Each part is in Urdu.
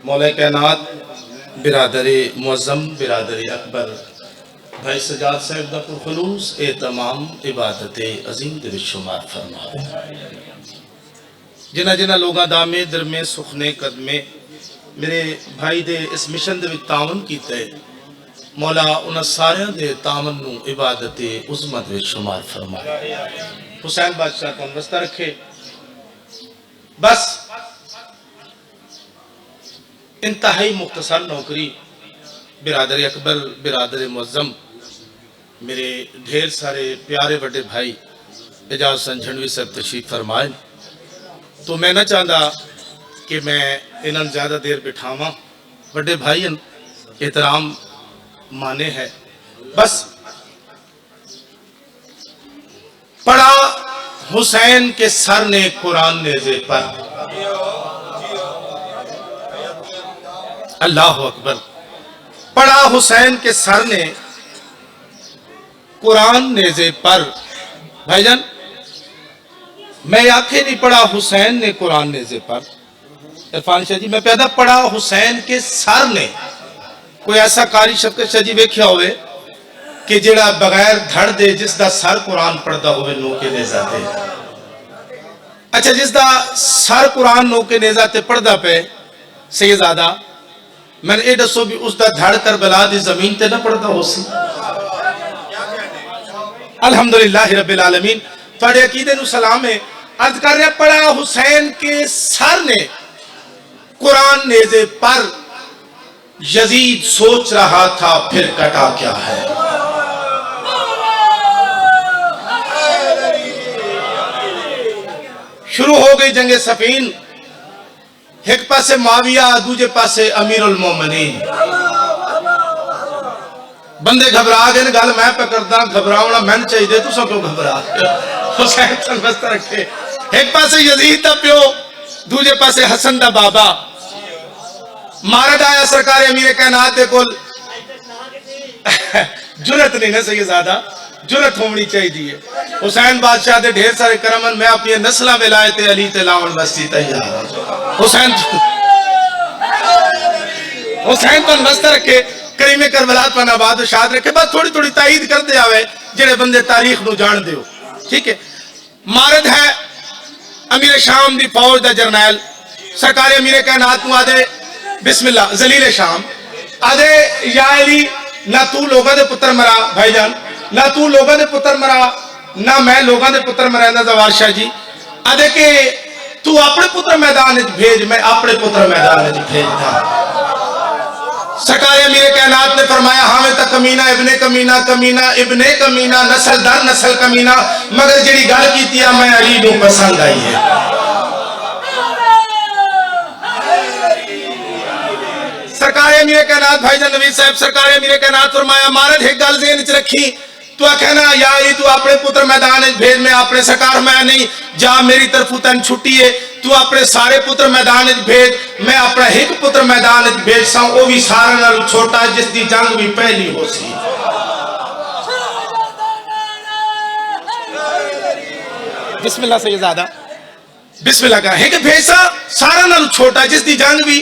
مولا کائنات برادری معظم برادری اکبر بھائی سجاد صاحب دا پرخلوص اے تمام عبادت عظیم دے وچ شمار فرماوے جنہ جنہ لوگاں دا میں درمے سخنے قدمے میرے بھائی دے اس مشن دے وچ تعاون کیتا ہے مولا انہاں سارے دے تعاون نو عبادت عظمت وچ شمار فرمائے حسین بادشاہ کو واسطہ رکھے بس انتہائی مختصر نوکری برادر اکبر برادر معظم میرے ڈھیر سارے پیارے بڑے بھائی اعجاز حسین جھنڈوی صاحب تشریف فرمائے تو میں نہ چاہتا کہ میں انہاں زیادہ دیر بٹھاواں بڑے بھائی احترام مانے ہے بس پڑھا حسین کے سر نے قرآن نیزے پر اللہ اکبر پڑھا حسین کے سر نے قرآن نیزے پر بھائی جان میں آنکھیں نہیں پڑھا حسین نے قرآن نیزے پر عرفان شاہ جی میں پیدا پڑھا حسین کے سر نے کوئی ایسا قاری شفقت شاہ جی ویکھیا ہوئے کہ جڑا بغیر دھڑ دے جس دا سر قرآن پڑھدا ہوئے نو کے نیزہ تے اچھا جس دا سر قرآن نو کے نیزہ تے پڑھدا پہ سیدزادہ میں نے اے دسو بھی اس دا دھڑ کربلا دی زمین تے نہ پڑھدا ہو سی الحمدللہ رب العالمین تھوڑے عقیدے نو سلام ہے عرض کر رہا پڑھا حسین کے سر نے قرآن نیزے پر یزید سوچ رہا تھا پھر کٹا کیا ہے شروع ہو گئی جنگ صفین ایک پاسے معاویہ دوجے پاسے امیر المومنین بندے گھبرا گئے گل میں پکڑتا گھبراؤنا میں چاہیے دے تو سب کو گھبرا حسین تنبست رکھے ایک پاسے یزید دا پیو دوجے پاسے حسن دا بابا مارد آیا سرکار امیر کائنات دے کل جرت نہیں نہ سہی زیادہ جرت ہونی چاہیے حسین بادشاہ دے ڈھیر سارے کرمن میں اپنی نسلہ ولایت علی تلاون بستی تیار حسین تو نسل رکھے کریم کربلات پانا آباد و شاد رکھے بس تھوڑی تھوڑی تائید کر دے آوے جڑے بندے تاریخ نو جان دیو ٹھیک ہے مارد ہے امیر شام دی فوج دا جرنیل سرکار امیر کائنات نو آدھے بسم اللہ ذلیل شام آدھے یا علی نہ تو لوگاں دے پتر مرا بھائی جان نہ تو لوگاں دے پتر مرا نہ میں لوگاں دے پتر مرا نہ زوار شاہ جی آدھے کہ تو اپنے پتر میدان بھیج میں اپنے پتر میدان بھیجتا سرکار امیر کائنات نے فرمایا ہمیں تا کمینہ کمینہ ابن کمینہ نسل در نسل کمینہ مگر جڑی گل کیتی ہے میں علی نو پسند آئی ہے سرکار امیر کائنات بھائی جان نوید صاحب سرکار امیر کائنات فرمایا مارد ایک گل ذہن وچ رکھی تو کہنا یا علی تو اپنے پتر میدان بھیج میں اپنے سرکار میں نہیں جا میری طرف تن چھٹی ہے تو اپنے سارے پتر میدان بھیج میں اپنا ایک پتر میدان بھیج سا وہ بھی سارا نال چھوٹا جس دی جنگ بھی پہلی ہو سی بسم اللہ سیدزادہ بسم اللہ کا ایک بھیجا سارا نال چھوٹا جس دی جنگ بھی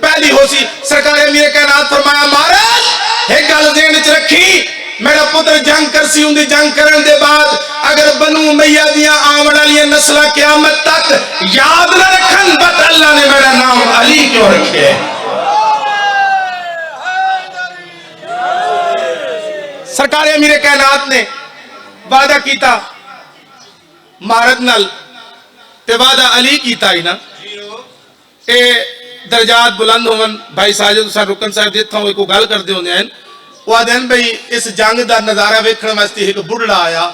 پہلی ہو سی سرکار امیر کائنات فرمایا مہاراج ایک گل ذہن وچ رکھی میرا پتر جنگ کر سی ان دی جنگ کرن دے بعد اگر بنو امیہ دیاں آمن والی نسلہ قیامت تک یاد نہ رکھن بس اللہ نے میرا نام علی کیوں رکھے سرکار امیر کائنات نے وعدہ کیتا مارد نل تے وعدہ علی کیتا ہی نا اے درجات بلند ہون بھائی ساجد صاحب رکن صاحب دیتا ہوں ایک کو گل کر دے ہونے ہیں وہ دن بھئی اس جنگ دا نظارہ ویکھن واسطے ایک بڑھڑا آیا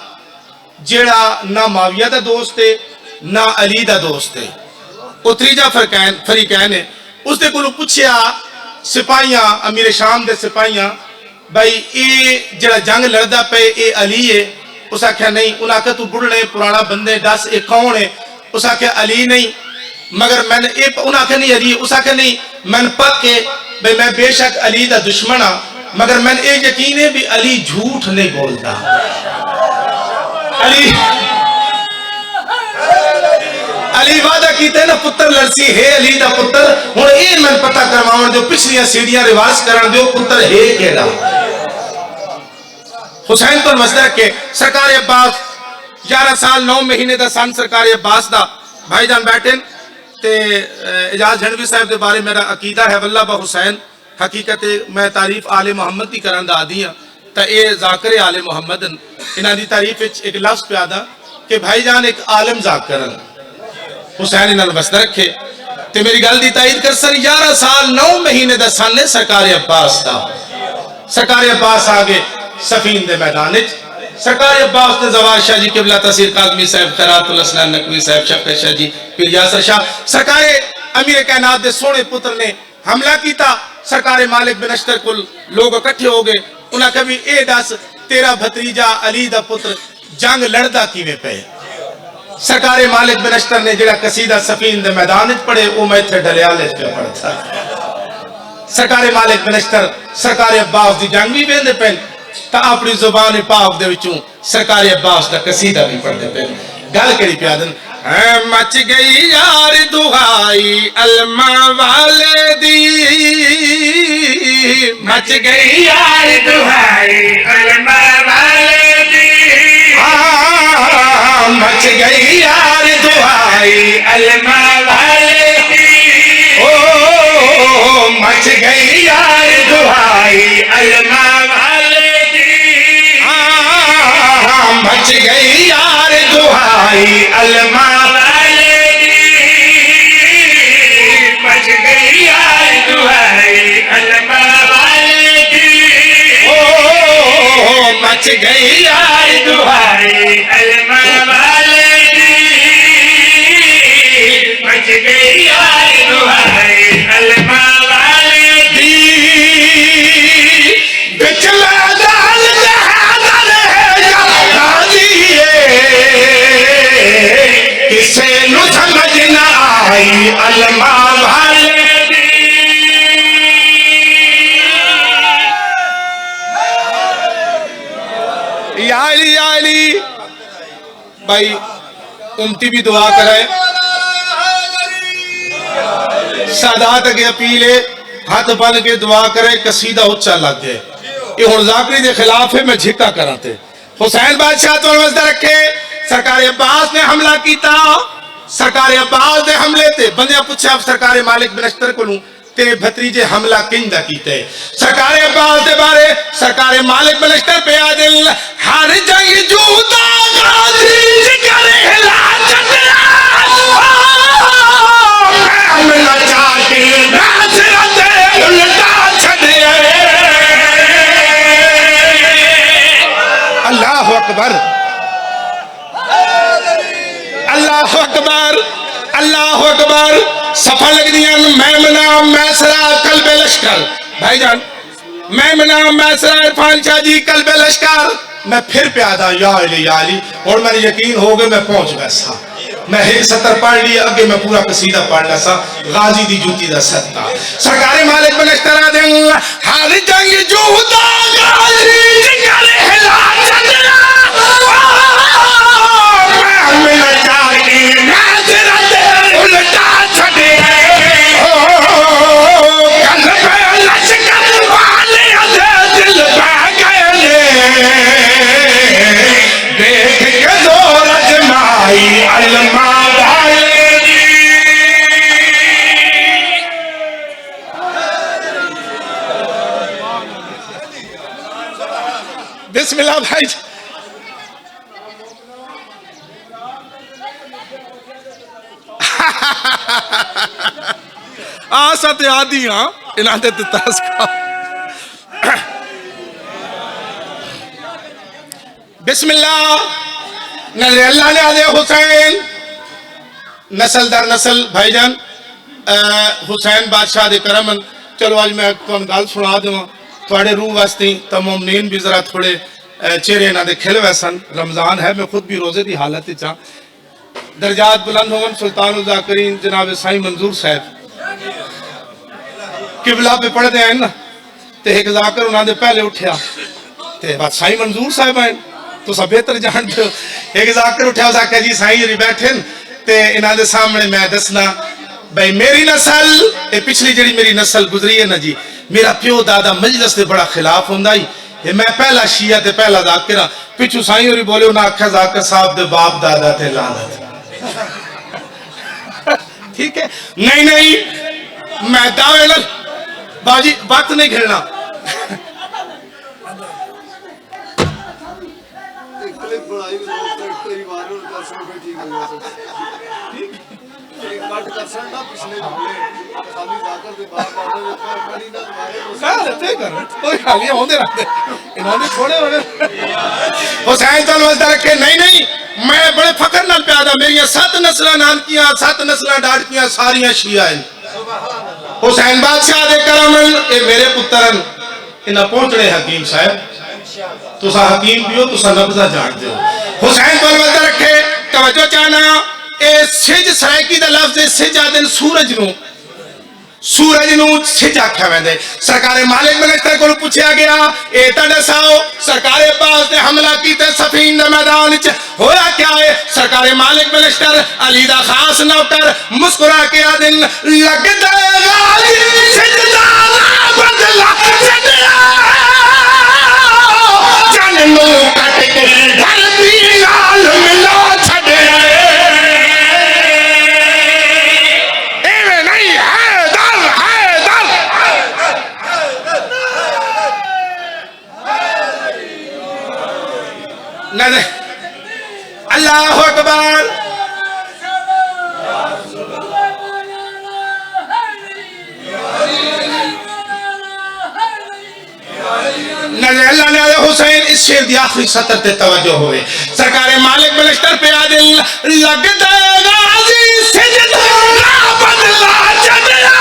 جیڑا نہ معاویہ دا دوست ہے نہ علی دا دوست ہے وہ تریجا فریقین ہے اس دے کو پوچھیا سپاہیاں امیر شام دے سپاہیاں بھئی اے جیڑا جنگ لڑدا پے اے علی ہے اس آکھیا نہیں انہاں کہ تو بڑھڑے پرانا بندے دس اے کون ہے اس آکھیا علی نہیں مگر میں نے انہاں کہ نہیں علی اس آکھیا نہیں میں پک کے بھئی میں بے شک علی دا دشمن ہاں مگر میں نے ایک یقین ہے بھی علی جھوٹ نہیں بولتا علی وعدہ کیتے نا پتر لڑسی ہے علی دا پتر ہن اے من پتہ کرواون جو پچھلیاں سیڑھیاں رواج کرن دیو پتر ہے کیڑا حسین تو مسئلہ کہ سرکار عباس 11 سال 9 مہینے دا سن سرکار عباس دا بھائی جان بیٹھن تے اجاز جھنڈوی صاحب دے بارے میرا عقیدہ ہے واللہ با حسین حقیقت میں تعریف آل محمد دی کرن دا آدھی ہاں تا اے ذاکر آل محمد انہاں دی تعریف ایک لفظ پیادا کہ بھائی جان ایک عالم ذاکرن حسین انہاں نے مسئلہ رکھے تے میری گل دی تائید کر سر 11 سال 9 مہینے دا سن نے سرکار عباس دا سرکار عباس آگے سفین دے میدانج سرکار عباس نے زوار شاہ جی قبلہ تصیر قادمی صاحب خیرات الاسنان نقوی صاحب شفق شاہ جی پیر یاسر شاہ سرکار امیر کائنات دے سونے پتر نے حملہ کیتا سرکار مالک بن اشتر کل لوگ اکٹھے ہو گئے انہاں کبھی اے دس تیرا بھتریجا علی دا پتر جنگ لڑدا کیویں پے سرکار مالک بن اشتر نے جڑا قصیدہ سفین دے میدان وچ پڑھے او میں تھے ڈلیالے پہ پڑھتا سرکار مالک بن اشتر سرکار عباس دی جنگ بھی ویندے پے تا اپنی زبان پاک دے وچوں سرکار عباس دا قصیدہ بھی پڑھدے پے گل کری پیادن مچ گئی یار دعائی علماء والے دی مچ گئی یار دعائی علماء والے دی مچ گئی یار دعائی علماء والے دی او مچ گئی یار دعائی علماء والے دی مچ گئی یار دعائی علماء مچ گئی یار دعائی علماء والے دی مچ گئی یار دعائی علماء والے دی بچ میدان جہاد ہے یا غازی کسے نو سمجھ نہ آئی علماء والے یا علی بھائی امتی بھی دعا کرائے سادات کے اپیلے ہاتھ بن کے دعا کرے قصیدہ اچھا لگ گئے یہ ہن ذاکری دے خلاف ہے میں جھکا کراتے حسین بادشاہ تو وزدہ رکھے سرکار عباس نے حملہ کیتا سرکار عباس نے حملے تے بندیاں پوچھے اب سرکار مالک بن اشتر کو لوں تے بھتریجے حملہ کنجا کیتے سرکار عباس دے بارے سرکار مالک بن اشتر پہ آدل ہر جنگ جودا غازی جگر ہلا چکرا حملہ چاہتی ناصرت الٹا چھڑے اللہ اکبر اللہ اکبر اللہ اکبر صفحہ لگ دیا میمنہ میسرہ قلب لشکر بھائی جان میمنہ میسرہ عرفان شاہ جی قلب لشکر میں پھر پیادا یا علی اور میں نے یقین ہو گئے میں پہنچ گیا سا میں ایک سطر پڑھ لیا اگے میں پورا قصیدہ پڑھ لیا سا غازی دی جوتی دا صدقہ سرکار مالک بن اشتر دیں ہر جنگ جودا غازی جگر ہلا چکرا میں چاہتی ناصرت الٹا چھڑے دیکھ کے زور اجمائی علماء والے دی بسم اللہ بھائی آسا تے آدھی ہاں انہاں دے تاس کا بسم اللہ نظر اللہ نے آدھے حسین نسل در نسل بھائی جان حسین بادشاہ دے کرمن چلو آج میں کون گال سنا دوں تھوڑے روح واسطی تمومنین بھی ذرا تھوڑے چہرے نہ دے کھل ویسن رمضان ہے میں خود بھی روزے دی حالت چاہ درجات بلند ہوں سلطان الذاکرین جناب سائی منظور صاحب قبلہ پہ پڑھ دے ہیں نا تے ایک ذاکر انہاں دے پہلے اٹھیا تے بات سائی منظور صاحب ہیں تو سب بہتر جان دے ایک ذاکر اٹھیا اسا کہ جی سائی جی بیٹھیں تے انہاں دے سامنے میں دسنا بھئی میری نسل اے پچھلی جڑی میری نسل گزری ہے نا جی میرا پیو دادا مجلس دے بڑا خلاف ہوندا ہی یہ میں پہلا شیعہ تے پہلا ذاکر ہاں پچھو سائیں ہوری بولے انہاں آکھا ذاکر صاحب دے باپ دادا تے لعنت ٹھیک ہے نہیں میں دعوے لگ باجی وقت نہیں گھرنا حسین تو نوزدہ رکھے نہیں میں بڑے فخر نال پیادا میری 7 نسلہ نانکیاں 7 نسلہ ڈاڑکیاں ساریاں شیعہ ہیں حسین بادشاہ دے کرمن اے میرے پترن انہا پہنچ رہے حکیم صاحب تو سا حکیم بھی ہو تو سا نبضہ جان دے ہو حسین تو نوزدہ رکھے توجہ چاہنا اے سج سرائکی دا لفظ سج آدن سورج نو سج آکھا میں دے سرکار مالک منشتر کو پوچھا گیا اے تڑساؤ سرکار پاس نے حملہ کیتے سفین دا میدان ہویا کیا ہے سرکار مالک منشتر علی دا خاص نوکر مسکرا کے آدن لگ دے غازی سجدہ بدلا سجدہ جننو کٹ کے دھرتی لال ملا چھڑے اللہ اکبر اللہ نے حسین اس شیر دی آخری سطر تے توجہ ہوئے سرکار مالک منشتر پہ آدل لگ دے غازی سجدہ بدلا جدیا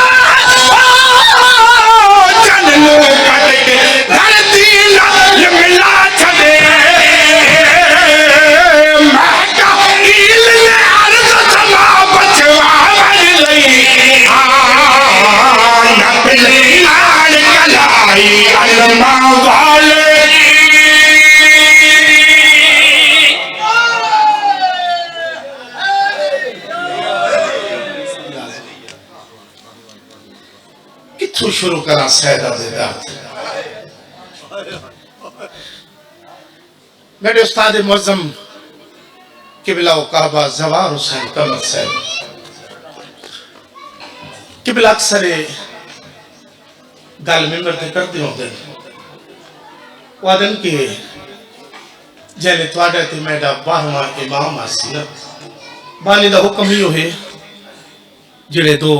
جننو کٹ کے دھرتی لال ملا چھڑے کتھو شروع کرا سیدہ دے داد میرے استاد معظم قبلہ و کعبہ زوار حسین قمر صاحب قبلہ اکثر گل ممبر تے کرتے ہوں دن وعدن کے جیلے توڑے تے میڈا 12واں امام آسی نا بانی دا حکم ہی ہوئے جڑے دو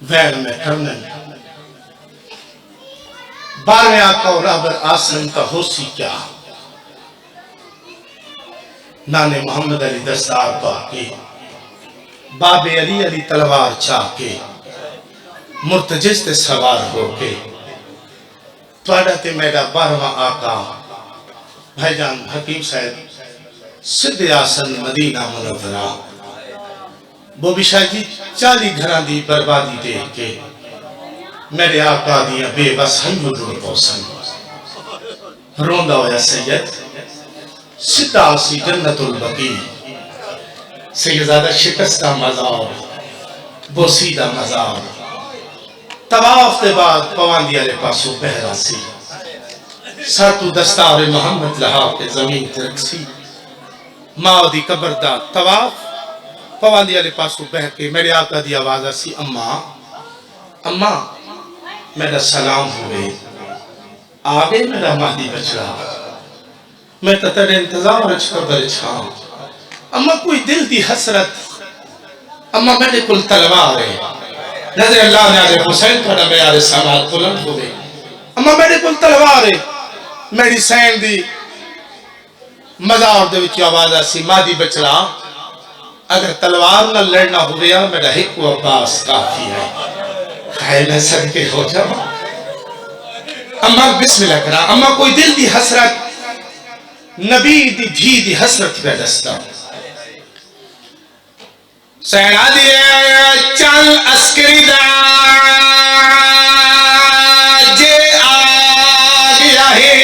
ویل میں کرنے 12ویں آقا و رابر آسن کا ہوسی کیا نانے محمد علی دستار پاکے باب علی علی تلوار چاکے مرتجز تے سوار ہو کے توڑا تے میرا 12واں آقا بھائی جان حکیم صاحب صدی آسن مدینہ منورہ وہ بھی شاید جی 40 گھران دی بربادی دیکھ کے میرے آقا دیا بے بس ہنگو دور پوسن روندہ ہویا سید سدہ آسی جنت البقی سیدزادہ شکستہ مزار بوسیدہ مزار طواف دے بعد پواندی علیہ پاسو بہرہ سی ساتو دستار محمد لحاق کے زمین ترکسی ماں دی قبر دا طواف پواندی علیہ پاسو بہر کے میرے آقا دی آواز سی اماں میرا سلام ہوئے آگے میرا مہدی بچڑا میں تتر انتظام رچ قبر چھاؤں اماں کوئی دل دی حسرت اماں میرے کل تلوار ہے نظر اللہ نے آجے حسین تھوڑا میارے سامات بلند ہوئے اماں میرے کل تلوار ہے میری سین دی مزار دے وچی آواز آسی مادی بچڑا اگر تلوار نہ لڑنا ہوئے میرا حق و عباس کافی ہے خائے میں صدقے ہو جاؤں اماں بسم اللہ کرا اماں کوئی دل دی حسرت نبی دی دھی دی حسرت پہ دستا سینا دیئے چل اسکری دا جے آگیا ہے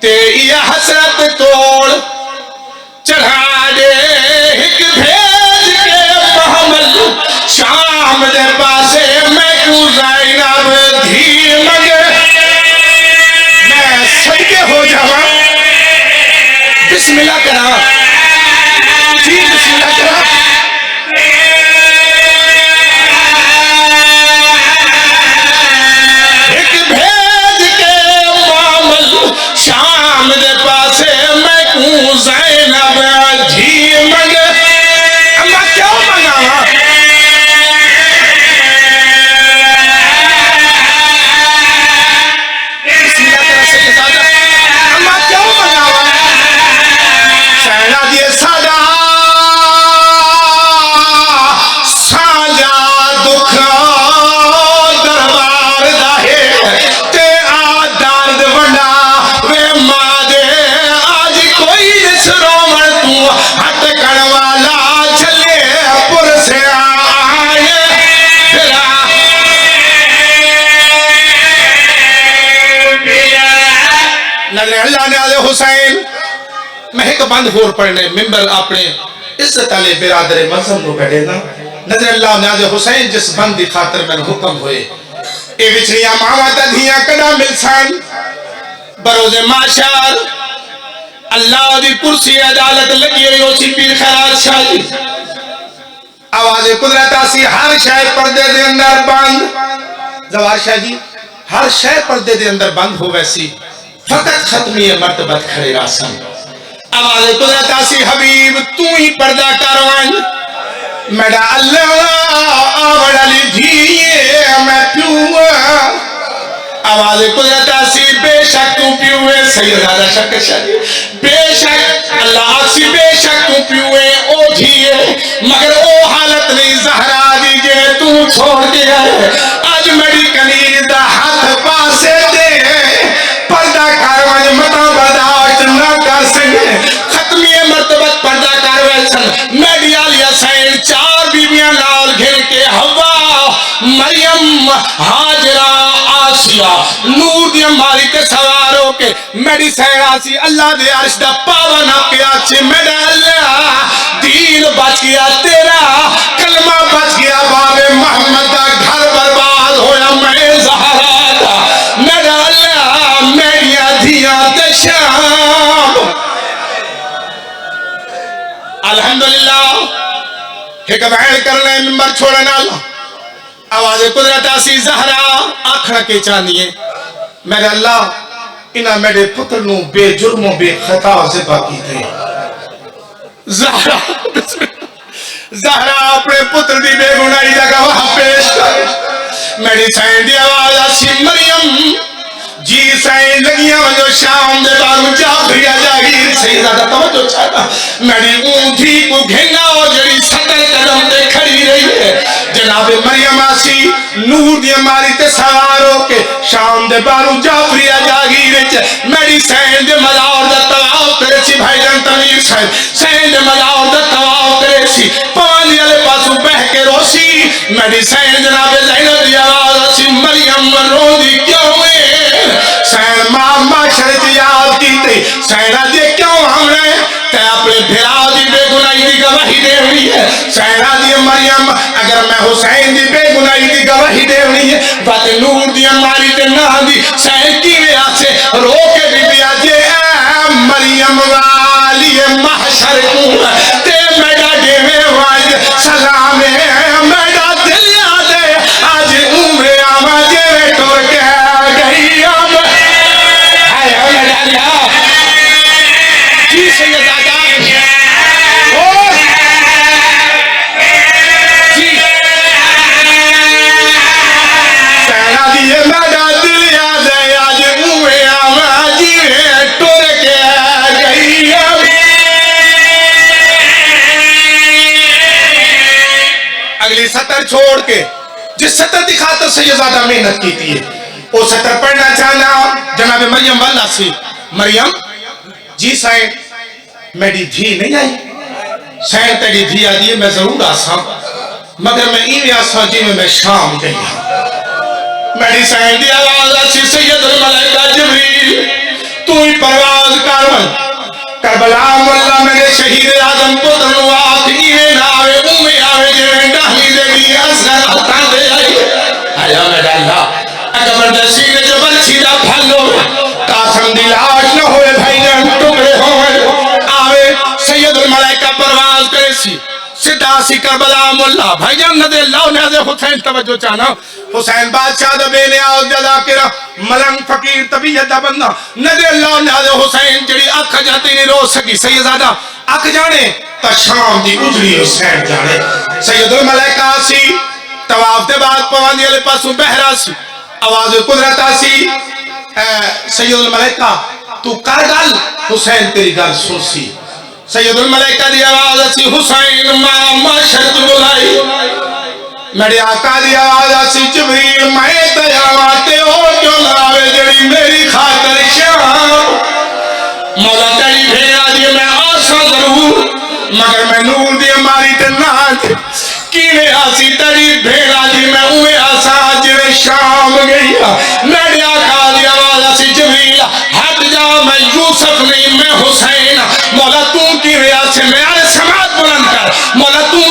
تے یہ حسرت توڑ چڑھا دے زینب دھی مگے میں صدقے ہو جاواں بسم اللہ کرا جی بسم اللہ کرا ایک بھیج کے معامل شام دے پاسے میں کو زینب دھی مگے اما کیوں منگاواں بسم اللہ کرا سیدزادہ اما کیوں منگاواں سینا دیے سادا سانجا دکھ دربار داہے تے آدارد ونڈا وے ماں دے آج کوئی جس رومن تو ہٹ کڑوالا چلے پر سے آئے پھرا نظر اللہ نے آلے حسین میں ایک بند ہور پڑھنے ممبر اپنے عزت علی برادر مذہب نو بیٹھے نا نظر اللہ نیاز حسین جس بند دی خاطر میں حکم ہوئے اے وچھڑیاں ماما تا دھیاں کدا ملسان بروز معاشر اللہ دی کرسی عدالت لگی ہوئی اسی پیر خیرات شاہ جی آواز قدرت آسی ہر شاہ پردے دے اندر بند زوار شاہ جی ہر شاہ پردے دے اندر بند ہو ویسی فقط ختمی مرتبت کھڑے راسن آواز قدرت آسی حبیب تو ہی پردہ کروان میڈا اللہ آوڑ علی دھیئے میں پیوہ آواز قدرت آسی بے شک تو پیوے سیدہ شک شاہی بے شک اللہ آسی بے شک تو پیوے او دھیئے مگر او حالت نہیں زہرا دیجئے تو چھوڑ دیا ہے آج میری کنیر دا ہاتھ پاسے دے پردہ کاروان مطا برداشت نہ کر سکے ختمی مرتبت پردہ کاروان سن میڈی آلیا سین چار بیویاں لال گھر کے ہوا مریم حاجرہ آسیہ نور دی ماری کے سواروں کے میڈی سین آسی اللہ دے عرش دا پاون کے آچے میڈا اللہ دین بچ گیا تیرا کلمہ بچ گیا باب محمد دا گھر برباد ہویا میں زہرا دا میڈا اللہ میڈیا دھیاں دے شام الحمدللہ ایک بہن کرنے ممبر چھوڑنا آواز قدرت آسی زہرا آکھڑا کے چاندیے میرے اللہ انہا میرے پتر نو بے جرم و بے خطا ذبح کی تھے زہرا اپنے پتر دی بے گناہی دا گواہ پیش کر میری سائن دی آواز آسی مریم جی سائن لگیاں جو شام دے بارو جعفریہ جاگیر سیدہ توجہ چاہتا میری اونٹھی کو گھنگا ہو جڑی 70 قدم دے کھڑی رہی ہے جناب مریم آسی نور دی ماری تے سواروں کے شام دے بارو جعفریہ جاگیر میری سین دے مدار دا تواف کرے سی بھائی جان تنویر صاحب سین دے مدار دا تواف کرے سی پانی علی پاسو بہ کے روسی میری سین جناب زینب دی آواز آسی مریم رو دی کیوں ہوئے سین ماما شرط یاد کی تے سینہ دے کیوں ہم رہے تے اپنے بھرا دی بے گناہی دی گواہی دے ہوئی ہے سینہ دی مریم اگر میں حسین دی بے گناہی دی گواہی دے ہوئی ہے بات نور دی ماری تے نہ دی سین کی وے آسے رو کے بھی بیا جے اے مریم والی محشر کو تے میڈا دے میں واج سلام میڈا دل یاد ہے آج عمر آماجے ٹور کے گئی اب جی سیدہ جی سینا دیئے میڈا دل یاد ہے آج اوے آماجی ٹور کے گئی اب اگلی سطر چھوڑ کے جس سطر دی خاطر سے یہ زیادہ محنت کی تھی وہ سطر پڑھنا چاہنا جناب مریم والا سی مریم جی سائن میری دھی نہیں آئی سائن تیری دھی آدھی ہے میں ضرور آساں مگر میں ایوی آساں جی میں شام گئی میری سائن دی آواز آسی سید الملائکہ جبریل تو ہی پرواز کارون کربلا مولا میرے شہید آدم پتر نواق ایوے نہ آوے اومے آوے جویں ڈاہی دے گی اصغر ہتھاں دے آئی فرمایا میرا اللہ اکبر دے سینے جو برچھی دا پھل ہوئے قاسم دی لاش نہ ہوئے بھائی جان ٹکڑے ہوئے آوے سید الملائکہ پرواز کرے سی سدھا سی کربلا مولا بھائی جان ندے اللہ نے حضرت حسین توجہ چاہنا حسین بادشاہ دا بے نیاز دا ذاکرہ ملنگ فقیر طبیعت دا بندہ ندے اللہ نے حضرت حسین جڑی اکھ جاتی نہیں رو سکی سیدزادہ اکھ جانے تا شام دی اجڑی حسین جانے سید الملائکہ سی طواف دے بعد پواندی علی پاسوں بہرا سی آواز قدرت آسی سید الملائکہ تو کر گل حسین تیری گل سن سی سید الملائکہ دی آواز آسی حسین ماما شرط بلائی میرے آقا دی آواز آسی جبریل میں تیاواتے ہو جو لاوے جڑی میری خاطر شام مولا تیری بھیڑا دی میں آسا ضرور مگر میں نور دی ہماری تنات کیوے آسی تیری بھیڑا دی میں اوے آسا جوے شام گئی میرے آقا دی آواز آسی جبریل ہٹ جا میں یوسف نہیں میں حسین مولا تو کیوے آسے میں آئے سماعت بلند کر مولا تو